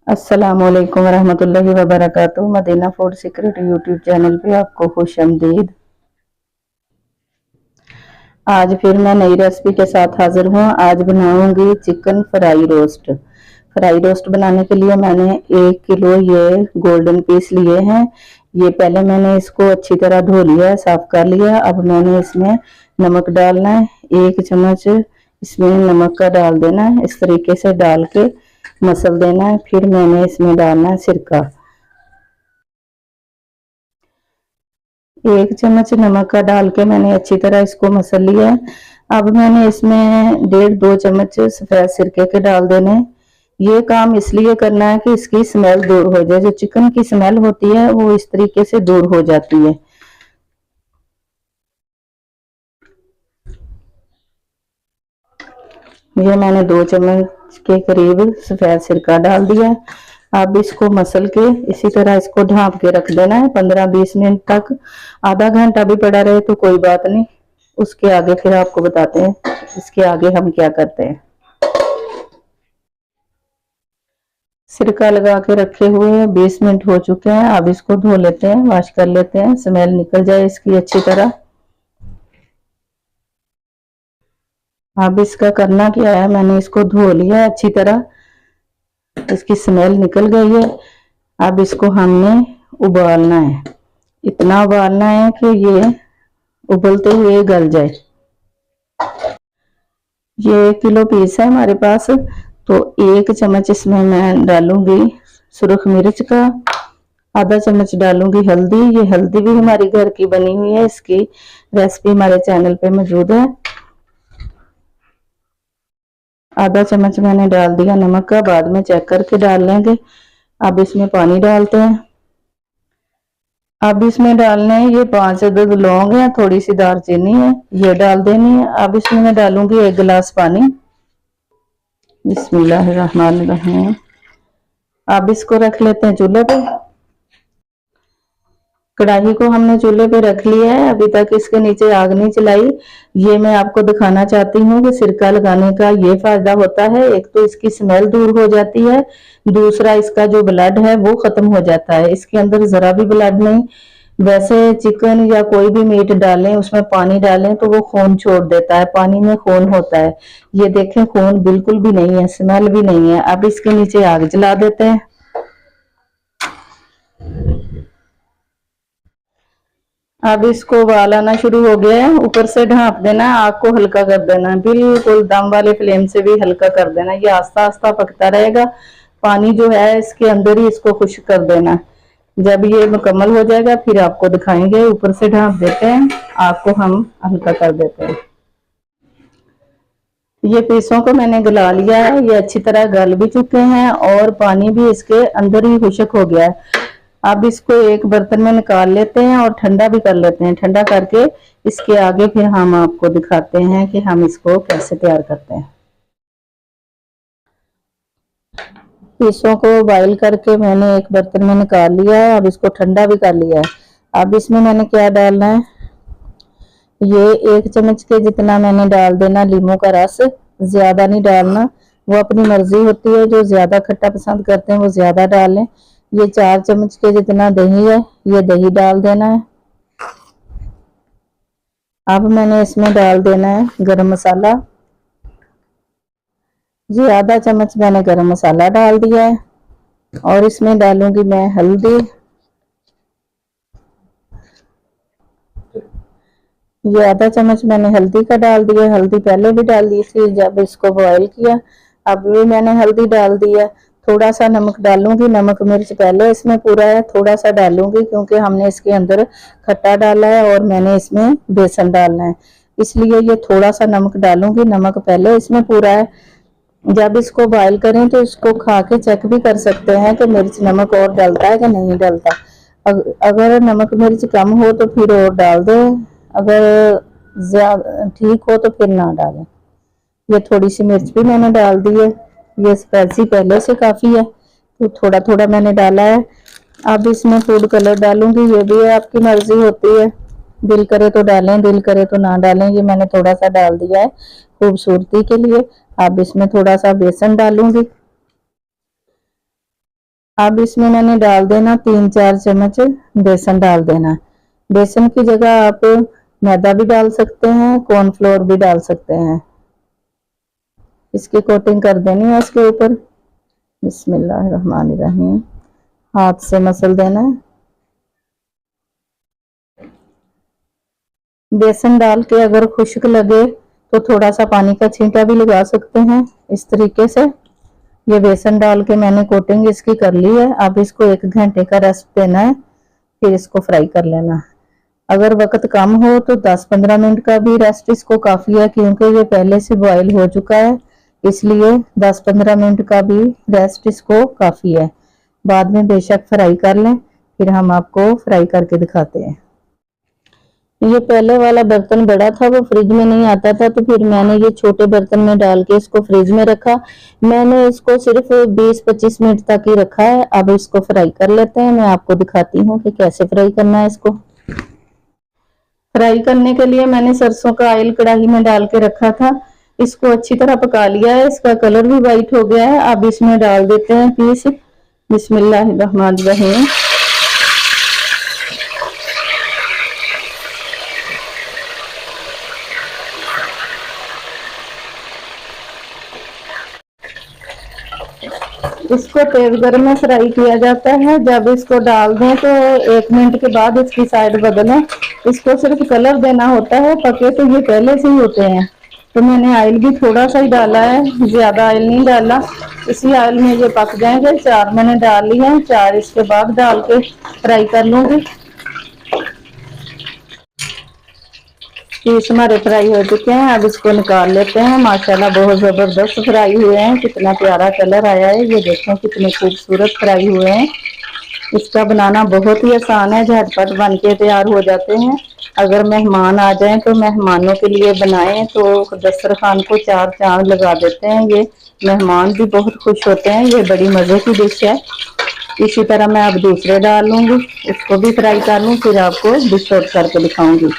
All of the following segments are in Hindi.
अस्सलामुअलैकुम वरहमतुल्लाहि वबरकातुहू। Madina food secret YouTube channel पे आपको खुशामदीद। आज फिर मैं नई रेसिपी के साथ हाजिर हूँ। आज बनाऊंगी chicken fry roast. Fry roast बनाने के लिए मैंने 1 किलो ये गोल्डन पीस लिए हैं। ये पहले मैंने इसको अच्छी तरह धो लिया, साफ कर लिया। अब मैंने इसमें नमक डालना है, 1 चम्मच इसमें नमक का डाल देना है। इस तरीके से डाल के मसल देना है। फिर मैंने इसमें डालना है सिरका, 1 चम्मच नमक का डाल के मैंने अच्छी तरह इसको मसल लिया है। अब मैंने इसमें 1.5-2 चम्मच सफेद सिरके के डाल देने। ये काम इसलिए करना है कि इसकी स्मेल दूर हो जाए। जो चिकन की स्मेल होती है वो इस तरीके से दूर हो जाती है। ये मैंने 2 चम्मच के करीब सफेद सिरका डाल दिया। अब इसको मसल के इसी तरह इसको ढांप के रख देना है 15-20 मिनट तक। आधा घंटा भी पड़ा रहे तो कोई बात नहीं। उसके आगे फिर आपको बताते हैं इसके आगे हम क्या करते हैं। सिरका लगा के रखे हुए 20 मिनट हो चुके हैं। अब इसको धो लेते हैं, वॉश कर लेते हैं, स्मेल निकल जाए इसकी अच्छी तरह। अब इसका करना क्या है, मैंने इसको धो लिया अच्छी तरह, इसकी स्मेल निकल गई है। अब इसको हमने उबालना है। इतना उबालना है कि ये उबलते हुए गल जाए। ये 1 किलो पीस है हमारे पास, तो 1 चम्मच इसमें मैं डालूंगी सुरख मिर्च का, आधा चम्मच डालूंगी हल्दी। ये हल्दी भी हमारी घर की बनी हुई है, इसकी रेसिपी हमारे चैनल पे मौजूद है। आधा चम्मच मैंने डाल दिया नमक का, बाद में चेक करके डाल लेंगे। अब इसमें पानी डालते हैं। अब इसमें डालने हैं ये 5 अदद लौंग है, थोड़ी सी दालचीनी है, ये डाल देनी है। अब इसमें मैं डालूंगी 1 गिलास पानी। बिस्मिल्लाहिर्रहमानिर्रहीम। अब इसको रख लेते हैं चूल्हे पे। कढ़ाई को हमने चूल्हे पे रख लिया है, अभी तक इसके नीचे आग नहीं चलाई। ये मैं आपको दिखाना चाहती हूँ कि सिरका लगाने का ये फायदा होता है। एक तो इसकी स्मेल दूर हो जाती है, दूसरा इसका जो ब्लड है वो खत्म हो जाता है। इसके अंदर जरा भी ब्लड नहीं। वैसे चिकन या कोई भी मीट डालें, उसमें पानी डालें तो वो खून छोड़ देता है, पानी में खून होता है। ये देखें खून बिल्कुल भी नहीं है, स्मेल भी नहीं है। अब इसके नीचे आग जला देते हैं। अब इसको उबाल आना शुरू हो गया है, ऊपर से ढांप देना है, आग को हल्का कर देना है, बिल्कुल दम वाले फ्लेम से भी हल्का कर देना। ये आस्ता आस्ता पकता रहेगा। पानी जो है इसके अंदर ही इसको खुश्क कर देना। जब ये मुकम्मल हो जाएगा फिर आपको दिखाएंगे। ऊपर से ढांप देते हैं, आग को हम हल्का कर देते हैं। ये पीसों को मैंने गला लिया है, ये अच्छी तरह गल भी चुके हैं और पानी भी इसके अंदर ही खुश्क हो गया है। अब इसको एक बर्तन में निकाल लेते हैं और ठंडा भी कर लेते हैं। ठंडा करके इसके आगे फिर हम आपको दिखाते हैं कि हम इसको कैसे तैयार करते हैं। पीसों को बॉईल करके मैंने एक बर्तन में निकाल लिया है। अब इसको ठंडा भी कर लिया है। अब इसमें मैंने क्या डालना है, ये 1 चम्मच के जितना मैंने डाल देना लींबू का रस। ज्यादा नहीं डालना, वो अपनी मर्जी होती है। जो ज्यादा खट्टा पसंद करते हैं वो ज्यादा डालें। ये 4 चम्मच के जितना दही है, ये दही डाल देना है। अब मैंने इसमें डाल देना है गरम मसाला। ये आधा चम्मच मैंने गरम मसाला डाल दिया है और इसमें डालूंगी मैं हल्दी। ये आधा चम्मच मैंने हल्दी का डाल दिया। हल्दी पहले भी डाल दी थी जब इसको बॉईल किया। अब भी मैंने हल्दी डाल दिया। थोड़ा सा नमक डालूंगी, नमक मिर्च पहले इसमें पूरा है, थोड़ा सा डालूंगी क्योंकि हमने इसके अंदर खट्टा डाला है और मैंने इसमें बेसन डालना है, इसलिए ये थोड़ा सा नमक डालूंगी। नमक पहले इसमें पूरा है। जब इसको बॉईल करें तो इसको खा के चेक भी कर सकते हैं कि मिर्च नमक और डलता है कि नहीं डलता। अगर नमक मिर्च कम हो तो फिर और डाल दो, अगर ज्यादा ठीक हो तो फिर ना डालें। ये थोड़ी सी मिर्च भी मैंने डाल दी है। ये स्पाइसी पहले से काफी है तो थोड़ा थोड़ा मैंने डाला है। अब इसमें फूड कलर डालूंगी, ये भी आपकी मर्जी होती है, दिल करे तो डालें, दिल करे तो ना डालें। ये मैंने थोड़ा सा डाल दिया है खूबसूरती के लिए। अब इसमें थोड़ा सा बेसन डालूंगी। अब इसमें मैंने डाल देना 3-4 चम्मच बेसन डाल देना। बेसन की जगह आप मैदा भी डाल सकते हैं, कॉर्नफ्लोर भी डाल सकते हैं। इसकी कोटिंग कर देनी है इसके ऊपर। बिस्मिल्लाहिर्रहमानिर्रहीम। हाथ से मसल देना है। बेसन डाल के अगर खुश्क लगे तो थोड़ा सा पानी का छींटा भी लगा सकते हैं। इस तरीके से ये बेसन डाल के मैंने कोटिंग इसकी कर ली है। अब इसको 1 घंटे का रेस्ट देना है, फिर इसको फ्राई कर लेना। अगर वक्त कम हो तो 10-15 मिनट का भी रेस्ट इसको काफी है, क्योंकि ये पहले से बॉयल हो चुका है, इसलिए 10-15 मिनट का भी रेस्ट इसको काफी है। बाद में बेशक फ्राई कर लें, फिर हम आपको फ्राई करके दिखाते हैं। ये पहले वाला बर्तन बड़ा था, वो फ्रिज में नहीं आता था, तो फिर मैंने ये छोटे बर्तन में डाल के इसको फ्रिज में रखा। मैंने इसको सिर्फ 20-25 मिनट तक ही रखा है। अब इसको फ्राई कर लेते हैं। मैं आपको दिखाती हूँ कि कैसे फ्राई करना है इसको। फ्राई करने के लिए मैंने सरसों का ऑयल कढ़ाई में डाल के रखा था। इसको अच्छी तरह पका लिया है, इसका कलर भी वाइट हो गया है। अब इसमें डाल देते हैं पीस। बिस्मिल्लाहिर्रहमानिर्रहीम। इसको तेज गर्म में फ्राई किया जाता है। जब इसको डाल दें तो 1 मिनट के बाद इसकी साइड बदलें। इसको सिर्फ कलर देना होता है, पके तो ये पहले से ही होते हैं। तो मैंने ऑयल भी थोड़ा सा ही डाला है, ज्यादा ऑयल नहीं डाला। इसी ऑयल में ये पक जाएंगे। 4 मैंने डाल ली है, 4 इसके बाद डाल के फ्राई कर लूंगी। पीस हमारे फ्राई हो चुके हैं। अब इसको निकाल लेते हैं। माशाल्लाह बहुत जबरदस्त फ्राई हुए हैं। कितना प्यारा कलर आया है, ये देखें कितने खूबसूरत फ्राई हुए हैं। इसका बनाना बहुत ही आसान है, झटपट बन के तैयार हो जाते हैं। अगर मेहमान आ जाएं तो मेहमानों के लिए बनाएं तो दस्तरखान को 4 चांद लगा देते हैं। ये मेहमान भी बहुत खुश होते हैं। ये बड़ी मजे की डिश है। इसी तरह मैं अब दूसरे डाल लूंगी, उसको भी फ्राई कर लूँ, फिर आपको डिश आउट करके दिखाऊंगी।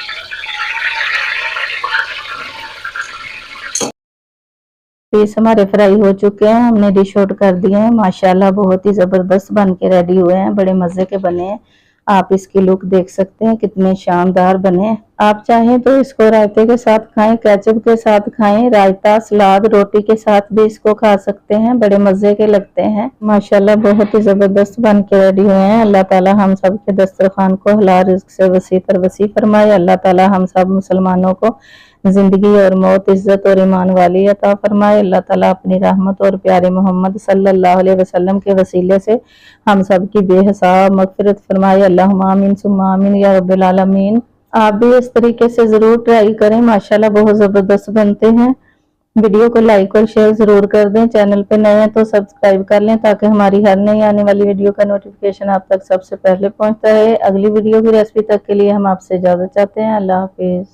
पीस हमारे फ्राई हो चुके हैं, हमने डिश आउट कर दिए हैं। माशाल्लाह बहुत ही जबरदस्त बन के रेडी हुए हैं, बड़े मजे के बने हैं। आप इसकी लुक देख सकते हैं, कितने शानदार बने हैं। आप चाहें तो इसको रायते के साथ खाएं, केचप के साथ खाएं, रायता सलाद रोटी के साथ भी इसको खा सकते हैं, बड़े मजे के लगते हैं। माशाल्लाह बहुत ही जबरदस्त बन के रेडी हुए हैं। अल्लाह ताला हम सब के दस्तरखान को हलाल रिज़्क से वसी पर वसी फरमाए। अल्लाह ताला हम सब मुसलमानों को जिंदगी और मौत, इज्जत और ईमान वाली अता फरमाए। अल्लाह ताला अपनी रहमत और प्यारे मोहम्मद सल्लल्लाहु अलैहि वसल्लम के वसीले से हम सब की बेहिसाब मगफिरत फरमाए। अल्लाहुम्मा आमीन सुम्मा आमीन या रब्बिल आलमीन। आप भी इस तरीके से जरूर ट्राई करें, माशाल्लाह बहुत जबरदस्त बनते हैं। वीडियो को लाइक और शेयर जरूर कर दें। चैनल पे नए हैं तो सब्सक्राइब कर लें, ताकि हमारी हर नई आने वाली वीडियो का नोटिफिकेशन आप तक सबसे पहले पहुंचता है। अगली वीडियो की रेसिपी तक के लिए हम आपसे इजाजत चाहते हैं। अल्लाह हाफिज।